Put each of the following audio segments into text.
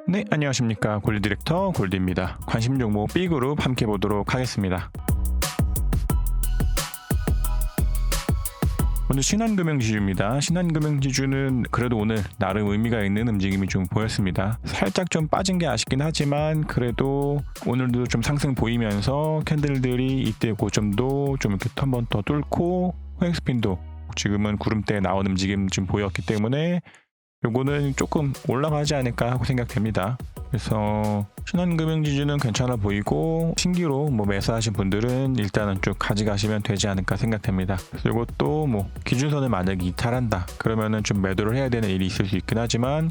네, 안녕하십니까. 골드 디렉터 골드입니다. 관심 종목 B그룹 함께 보도록 하겠습니다. 오늘 신한금융지주입니다. 신한금융지주는 그래도 오늘 나름 의미가 있는 움직임이 좀 보였습니다. 살짝 좀 빠진 게 아쉽긴 하지만 그래도 오늘도 좀 상승 보이면서 캔들들이 이때 고점도 좀 이렇게 한 번 더 뚫고 호행스핀도 지금은 구름대에 나온 움직임 좀 보였기 때문에 요거는 조금 올라가지 않을까 하고 생각됩니다. 그래서 신한금융지주는 괜찮아 보이고 신규로 매수하신 분들은 일단은 쭉 가져가시면 되지 않을까 생각됩니다. 그래서 요것도 기준선을 만약에 이탈한다 그러면은 좀 매도를 해야 되는 일이 있을 수 있긴 하지만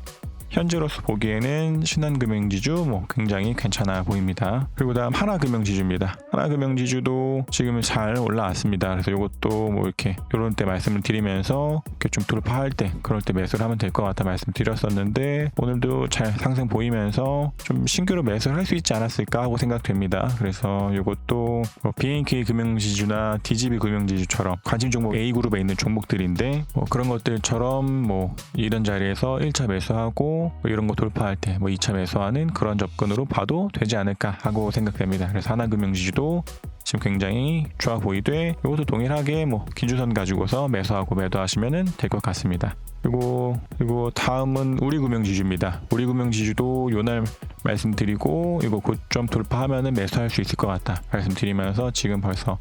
현재로서 보기에는 신한금융지주 굉장히 괜찮아 보입니다. 그리고 다음 하나금융지주입니다. 하나금융지주도 지금 잘 올라왔습니다. 그래서 이것도 이렇게 요런 때 말씀을 드리면서 이렇게 좀 돌파할 때 그럴 때 매수를 하면 될 것 같아 말씀드렸었는데 오늘도 잘 상승 보이면서 좀 신규로 매수를 할 수 있지 않았을까 하고 생각됩니다. 그래서 이것도 BNK 금융지주나 DGB 금융지주처럼 관심 종목 A그룹에 있는 종목들인데 그런 것들처럼 이런 자리에서 1차 매수하고 이런 거 돌파할 때 2차 매수하는 그런 접근으로 봐도 되지 않을까 하고 생각됩니다. 그래서 하나금융지주도 지금 굉장히 좋아 보이되 이것도 동일하게 기준선 가지고서 매수하고 매도하시면 될 것 같습니다. 그리고 다음은 우리금융지주입니다. 우리금융지주도 요날 말씀드리고 이거 고점 돌파하면 매수할 수 있을 것 같다 말씀드리면서 지금 벌써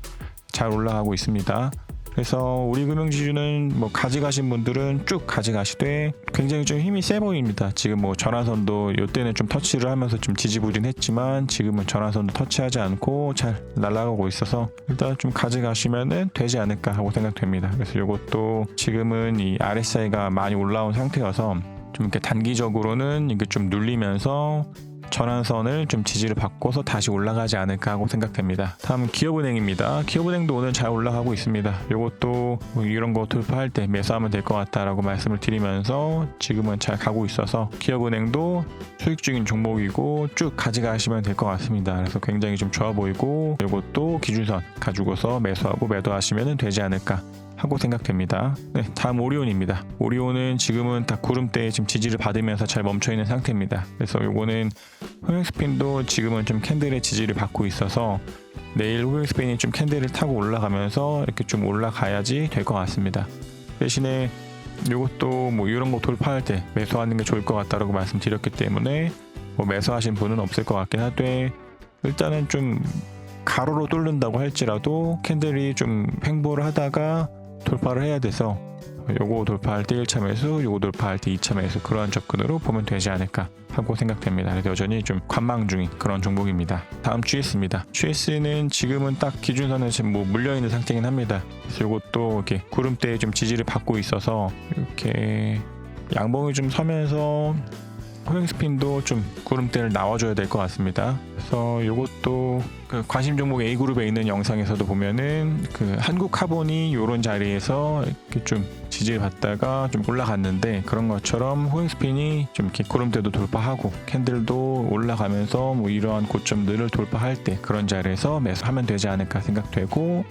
잘 올라가고 있습니다. 그래서 우리금융지주는 가져가신 분들은 쭉 가져가시되 굉장히 좀 힘이 세 보입니다. 지금 전환선도 이때는 좀 터치를 하면서 좀 지지부진했지만 지금은 전환선도 터치하지 않고 잘 날아가고 있어서 일단 좀 가져가시면 되지 않을까 하고 생각됩니다. 그래서 이것도 지금은 이 RSI가 많이 올라온 상태여서 좀 이렇게 단기적으로는 이게 좀 눌리면서 전환선을 좀 지지를 받고서 다시 올라가지 않을까 하고 생각됩니다. 다음은 기업은행입니다. 기업은행도 오늘 잘 올라가고 있습니다. 이것도 이런 거 돌파할 때 매수하면 될 것 같다라고 말씀을 드리면서 지금은 잘 가고 있어서 기업은행도 수익 중인 종목이고 쭉 가져가시면 될 것 같습니다. 그래서 굉장히 좀 좋아 보이고 이것도 기준선 가지고서 매수하고 매도하시면 되지 않을까 하고 생각됩니다. 네, 다음 오리온입니다. 오리온은 지금은 다 구름대에 지금 지지를 받으면서 잘 멈춰있는 상태입니다. 그래서 요거는 호행스핀도 지금은 좀 캔들의 지지를 받고 있어서 내일 호행스핀이 좀 캔들을 타고 올라가면서 이렇게 좀 올라가야지 될 것 같습니다. 대신에 요것도 이런 거 돌파할 때 매수하는 게 좋을 것 같다라고 말씀드렸기 때문에 매수하신 분은 없을 것 같긴 하되 일단은 좀 가로로 뚫는다고 할지라도 캔들이 좀 횡보를 하다가 돌파를 해야 돼서 요거 돌파할 때 1차 매수, 요거 돌파할 때 2차 매수 그러한 접근으로 보면 되지 않을까 하고 생각됩니다. 그래서 여전히 좀 관망 중인 그런 종목입니다. 다음 GS입니다. GS는 지금은 딱 기준선에 지금 물려있는 상태이긴 합니다. 그래서 요것도 이렇게 구름대에 좀 지지를 받고 있어서 이렇게 양봉이 좀 서면서 호행스핀도 좀 구름대를 나와줘야 될 것 같습니다. 그래서 이것도 관심 종목 A그룹에 있는 영상에서도 보면은 한국카본이 이런 자리에서 이렇게 좀 지지를 받다가 좀 올라갔는데 그런 것처럼 호행스핀이 좀 이렇게 구름대도 돌파하고 캔들도 올라가면서 이러한 고점들을 돌파할 때 그런 자리에서 매수하면 되지 않을까 생각되고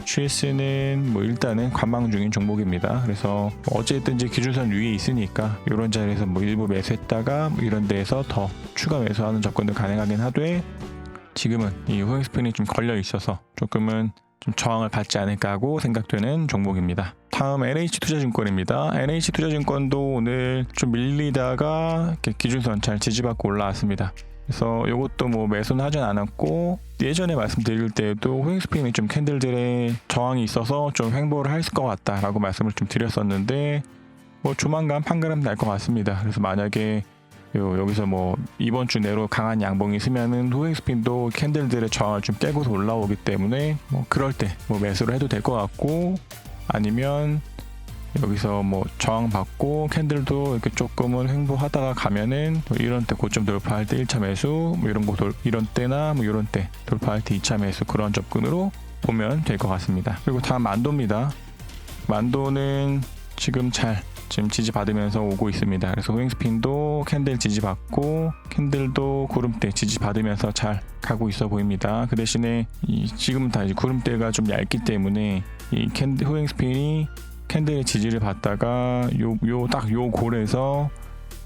GS는 일단은 관망 중인 종목입니다. 그래서 어쨌든지 기준선 위에 있으니까 이런 자리에서 일부 매수했다가 이런 데에서 더 추가 매수하는 접근도 가능하긴 하되 지금은 이 호행스핀이 좀 걸려 있어서 조금은 좀 저항을 받지 않을까 하고 생각되는 종목입니다. 다음 NH투자증권입니다. NH투자증권도 오늘 좀 밀리다가 이렇게 기준선 잘 지지받고 올라왔습니다. 그래서 이것도 매수는 하진 않았고 예전에 말씀드릴 때도 호행스핀이 좀 캔들들의 저항이 있어서 좀 횡보를 할 것 같다라고 말씀을 좀 드렸었는데 조만간 판가름 날 것 같습니다. 그래서 만약에 여기서 이번 주 내로 강한 양봉이 있으면은 호행스핀도 캔들들의 저항을 좀 깨고서 올라오기 때문에 그럴 때 매수를 해도 될 것 같고 아니면 여기서 저항 받고 캔들도 이렇게 조금은 횡보하다가 가면은 이런 때 고점 돌파할 때 1차 매수 이런 때나 이런 때 돌파할 때 2차 매수 그런 접근으로 보면 될 것 같습니다. 그리고 다음 만도입니다. 만도는 지금 지금 지지받으면서 오고 있습니다. 그래서 호행스핀도 캔들 지지받고 캔들도 구름대 지지받으면서 잘 가고 있어 보입니다. 그 대신에 지금은 다 구름대가 좀 얇기 때문에 이 호행스핀이 캔들의 지지를 받다가 요 골에서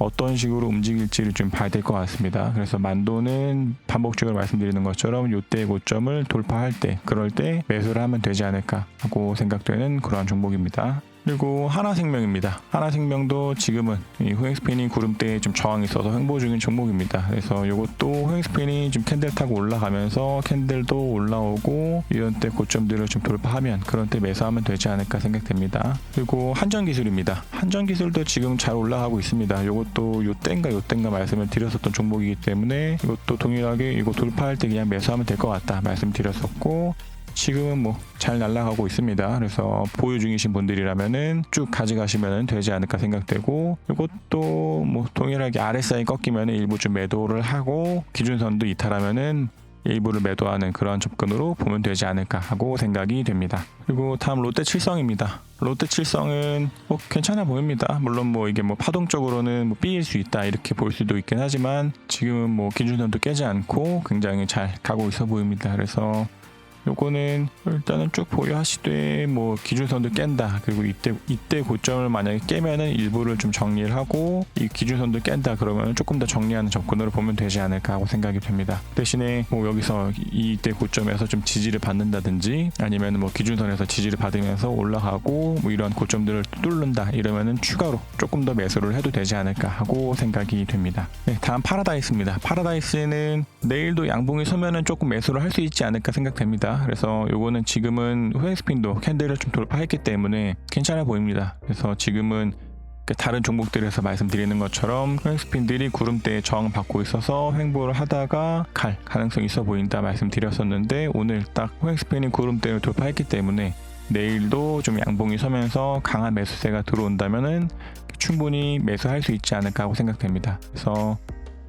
어떤 식으로 움직일지를 좀 봐야 될 것 같습니다. 그래서 만도는 반복적으로 말씀드리는 것처럼 이때 고점을 돌파할 때, 그럴 때 매수를 하면 되지 않을까 하고 생각되는 그러한 종목입니다. 그리고 하나생명입니다. 하나생명도 지금은 이 후행스핀이 구름대에 좀 저항이 있어서 횡보 중인 종목입니다. 그래서 이것도 후행스핀이 좀 캔들 타고 올라가면서 캔들도 올라오고 이런 때 고점들을 좀 돌파하면 그런 때 매수하면 되지 않을까 생각됩니다. 그리고 한전기술입니다. 한전기술도 지금 잘 올라가고 있습니다. 이것도 요땐가 말씀을 드렸었던 종목이기 때문에 이것도 동일하게 이거 돌파할 때 그냥 매수하면 될 것 같다 말씀드렸었고, 지금은 뭐 잘 날아가고 있습니다. 그래서 보유 중이신 분들이라면은 쭉 가져가시면 되지 않을까 생각되고, 이것도 뭐 동일하게 RSI 꺾이면 일부 좀 매도를 하고 기준선도 이탈하면은 일부를 매도하는 그런 접근으로 보면 되지 않을까 하고 생각이 됩니다. 그리고 다음 롯데칠성입니다. 롯데칠성은 뭐 괜찮아 보입니다. 물론 뭐 이게 뭐 파동적으로는 뭐 삐일 수 있다 이렇게 볼 수도 있긴 하지만 지금은 뭐 기준선도 깨지 않고 굉장히 잘 가고 있어 보입니다. 그래서 요거는 일단은 쭉 보유하시되 뭐 기준선도 깬다, 그리고 이때 고점을 만약에 깨면은 일부를 좀 정리를 하고 이 기준선도 깬다 그러면 조금 더 정리하는 접근으로 보면 되지 않을까 하고 생각이 됩니다. 대신에 뭐 여기서 이때 고점에서 좀 지지를 받는다든지 아니면 뭐 기준선에서 지지를 받으면서 올라가고 뭐 이런 고점들을 뚫는다 이러면은 추가로 조금 더 매수를 해도 되지 않을까 하고 생각이 됩니다. 네, 다음 파라다이스입니다. 파라다이스는 내일도 양봉이 서면은 조금 매수를 할 수 있지 않을까 생각됩니다. 그래서 요거는 지금은 후행스핀도 캔들을 좀 돌파했기 때문에 괜찮아 보입니다. 그래서 지금은 다른 종목들에서 말씀드리는 것처럼 후행스핀들이 구름대에 저항받고 있어서 횡보를 하다가 갈 가능성이 있어 보인다 말씀드렸었는데, 오늘 딱 후행스핀이 구름대를 돌파했기 때문에 내일도 좀 양봉이 서면서 강한 매수세가 들어온다면은 충분히 매수할 수 있지 않을까 하고 생각됩니다. 그래서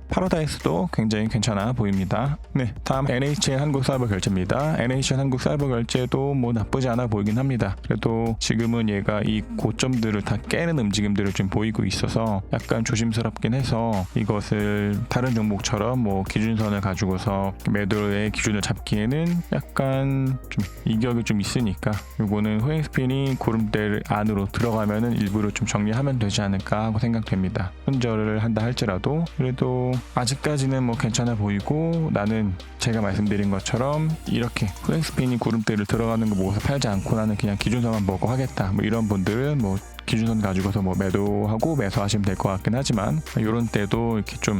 파라다이스도 굉장히 괜찮아 보입니다. 네, 다음 NHN 한국사이버결제입니다. NHN 한국사이버결제도 뭐 나쁘지 않아 보이긴 합니다. 그래도 지금은 얘가 이 고점들을 다 깨는 움직임들을 좀 보이고 있어서 약간 조심스럽긴 해서 이것을 다른 종목처럼 뭐 기준선을 가지고서 매도의 기준을 잡기에는 약간 좀 이격이 좀 있으니까 요거는 후행스핀이 구름대 안으로 들어가면은 일부러 좀 정리하면 되지 않을까 하고 생각됩니다. 손절을 한다 할지라도 그래도 아직까지는 뭐 괜찮아 보이고, 나는 제가 말씀드린 것처럼 이렇게 후행스핀이 구름대를 들어가는 거 보고서 팔지 않고 나는 그냥 기준선만 보고 하겠다 뭐 이런 분들은 뭐 기준선 가지고서 뭐 매도하고 매수하시면 될 것 같긴 하지만, 이런 때도 이렇게 좀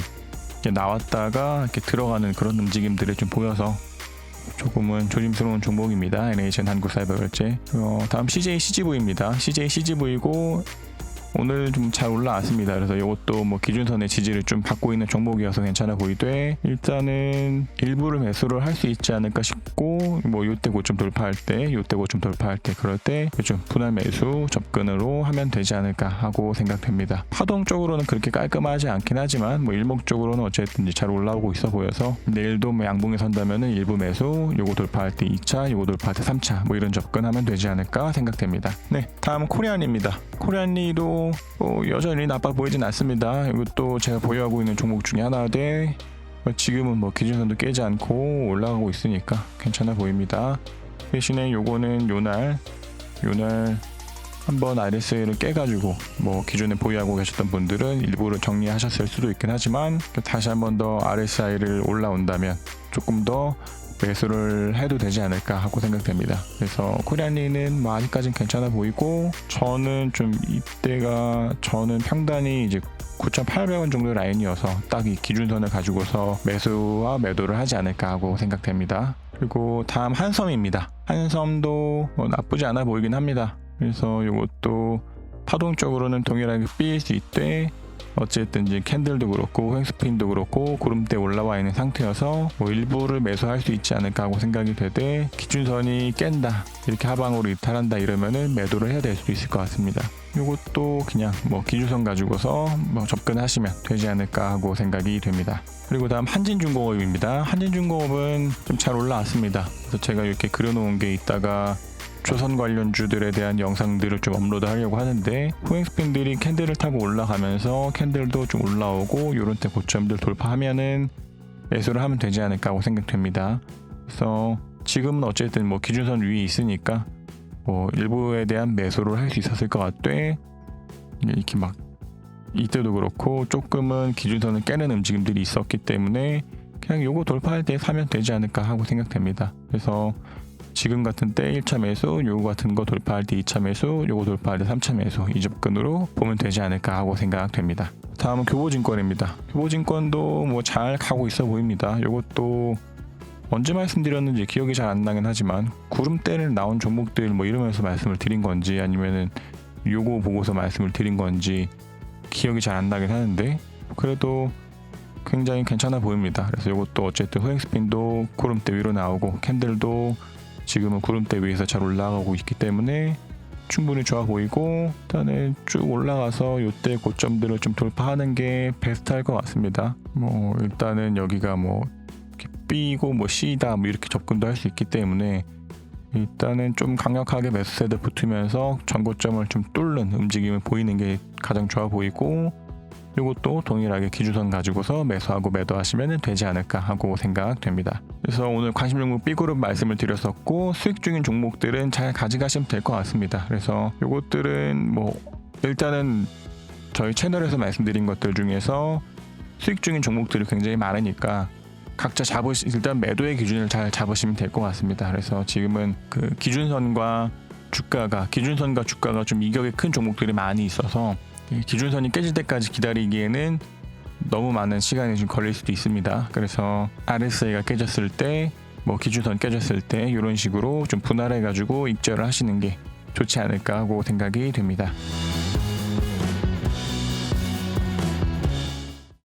이렇게 나왔다가 이렇게 들어가는 그런 움직임들이 좀 보여서 조금은 조심스러운 종목입니다. NHN 한국사이버결제. 다음 CJCGV입니다. CJCGV고 오늘 좀 잘 올라왔습니다. 그래서 이것도 뭐 기준선의 지지를 좀 받고 있는 종목이어서 괜찮아 보이되, 일단은 일부를 매수를 할 수 있지 않을까 싶고, 뭐 요때 고점 돌파할 때 그럴 때 좀 분할 매수 접근으로 하면 되지 않을까 하고 생각됩니다. 파동적으로는 그렇게 깔끔하지 않긴 하지만 뭐 일목적으로는 어쨌든 잘 올라오고 있어 보여서 내일도 뭐 양봉에 선다면은 일부 매수, 요거 돌파할 때 2차, 요거 돌파할 때 3차 뭐 이런 접근하면 되지 않을까 생각됩니다. 네, 다음 코리안입니다. 코리안리도 여전히 나빠 보이진 않습니다. 이것도 제가 보유하고 있는 종목 중에 하나인데 지금은 뭐 기준선도 깨지 않고 올라가고 있으니까 괜찮아 보입니다. 대신에 요거는 요날 한번 RSI를 깨가지고 뭐 기존에 보유하고 계셨던 분들은 일부러 정리하셨을 수도 있긴 하지만 다시 한번 더 RSI를 올라온다면 조금 더 매수를 해도 되지 않을까 하고 생각됩니다. 그래서 코리안리는 뭐 아직까지는 괜찮아 보이고, 저는 평단이 이제 9,800원 정도 라인이어서 딱 이 기준선을 가지고서 매수와 매도를 하지 않을까 하고 생각됩니다. 그리고 다음 한섬입니다. 한섬도 뭐 나쁘지 않아 보이긴 합니다. 그래서 이것도 파동적으로는 동일하게 삐일 수 있되, 어쨌든 이제 캔들도 그렇고 후행스핀도 그렇고 구름대 올라와 있는 상태여서 뭐 일부를 매수할 수 있지 않을까 하고 생각이 되되, 기준선이 깬다 이렇게 하방으로 이탈한다 이러면은 매도를 해야 될 수도 있을 것 같습니다. 이것도 그냥 뭐 기준선 가지고서 뭐 접근하시면 되지 않을까 하고 생각이 됩니다. 그리고 다음 한진중공업입니다. 한진중공업은 좀 잘 올라왔습니다. 그래서 제가 이렇게 그려놓은 게 있다가 조선 관련주들에 대한 영상들을 좀 업로드 하려고 하는데, 후행스핀들이 캔들을 타고 올라가면서 캔들도 좀 올라오고 요런 때 고점들 돌파하면은 매수를 하면 되지 않을까 하고 생각됩니다. 그래서 지금은 어쨌든 뭐 기준선 위에 있으니까 뭐 일부에 대한 매수를 할 수 있었을 것 같되, 이렇게 막 이때도 그렇고 조금은 기준선을 깨는 움직임들이 있었기 때문에 그냥 요거 돌파할 때 사면 되지 않을까 하고 생각됩니다. 그래서 지금 같은 때 1차 매수, 요거 같은 거 돌파할 때 2차 매수, 요거 돌파할 때 3차 매수, 이 접근으로 보면 되지 않을까 하고 생각됩니다. 다음은 교보증권입니다. 교보증권도 뭐 잘 가고 있어 보입니다. 요것도 언제 말씀드렸는지 기억이 잘 안 나긴 하지만 구름대를 나온 종목들 뭐 이러면서 말씀을 드린 건지 아니면은 요거 보고서 말씀을 드린 건지 기억이 잘 안 나긴 하는데 그래도 굉장히 괜찮아 보입니다. 그래서 요것도 어쨌든 호행스핀도 구름대 위로 나오고 캔들도 지금은 구름대 위에서 잘 올라가고 있기 때문에 충분히 좋아 보이고 일단은 쭉 올라가서 요때 고점들을 좀 돌파하는 게 베스트할 것 같습니다. 뭐 일단은 여기가 뭐 B고 뭐 C다 뭐 이렇게 접근도 할 수 있기 때문에 일단은 좀 강력하게 매수세들 붙으면서 전고점을 좀 뚫는 움직임을 보이는 게 가장 좋아 보이고 이것도 동일하게 기준선 가지고서 매수하고 매도하시면 되지 않을까 하고 생각됩니다. 그래서 오늘 관심 종목 B그룹 말씀을 드렸었고 수익 중인 종목들은 잘 가져가시면 될 것 같습니다. 그래서 이것들은 뭐 일단은 저희 채널에서 말씀드린 것들 중에서 수익 중인 종목들이 굉장히 많으니까 각자 일단 매도의 기준을 잘 잡으시면 될 것 같습니다. 그래서 지금은 그 기준선과 주가가 좀 이격이 큰 종목들이 많이 있어서 기준선이 깨질 때까지 기다리기에는 너무 많은 시간이 좀 걸릴 수도 있습니다. 그래서 RSI가 깨졌을 때, 뭐 기준선 깨졌을 때 이런 식으로 좀 분할해 가지고 익절을 하시는 게 좋지 않을까 하고 생각이 됩니다.